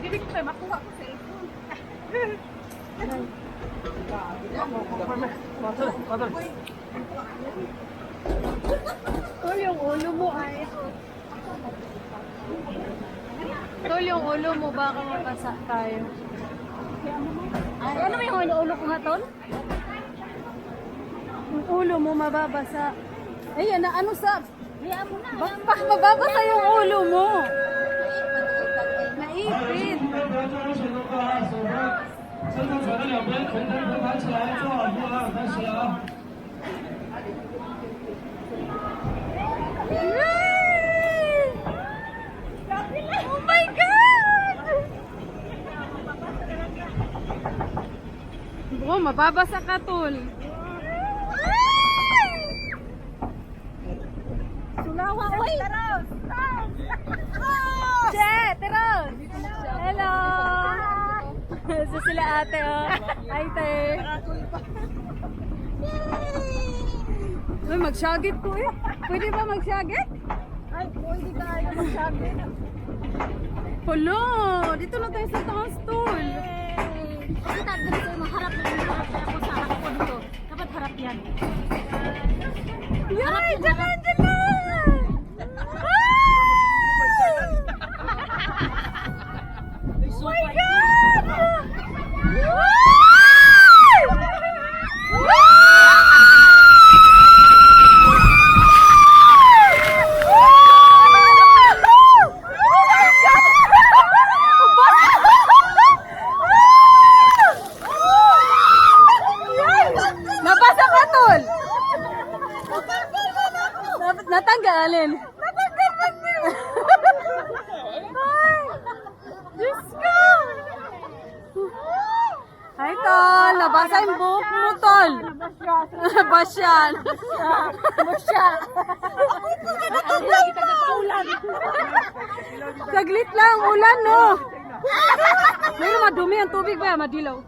Hindi ko tayo makuha ko cellphone. Tol, yung ulo mo ay... Tol, yung ulo mo baka mapasa tayo. Ay, ano ba yung ulo ko nga, Tol? Yung ulo mo mababasa. Ayan na, ano sa... Hayaan mo na. Bakit mababasa yung ulo mo? Naipit. 伸出左的两边，臀抬臀抬起来，做好步啊，开始了啊！ Oh my God! Bro, mababasa ka, Tol. Sulawa, oy! Che, Teros! Hello! Sa sila ate, oh. Hi, te. Uy, mag-shagit ko eh. Pwede ba mag-shagit? Ay, pwede tayo magsabi. Hello! Dito na tayo sa taas, Tol. Kasi tayo dito maharap na ako sa harap ko dito. Dapat harap yan. Yay! Diyan! Oh my God! Nabasa ka, Tol! Natanggalin. Ay! Diyos ko! Ay, Tol! Nabasa yung buhok mo, Tol! Basyan! Masya! Saglit lang, ulan, no? Pero madumi ang tubig ba? Madilaw.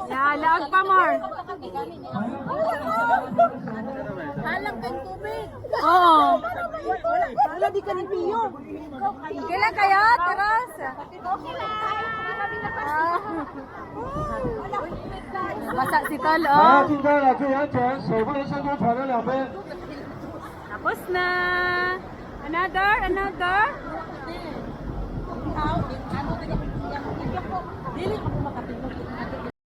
Yeah, laag pa, Mar. Halang kang tubig. Oo. Wala di ka ni Pio. Kailan kayo, Teros? Okay lang. Basa si Tol, 好， oh. 进站了，注意安全，手不能伸出船的两边。 Tapos na. Another. Dili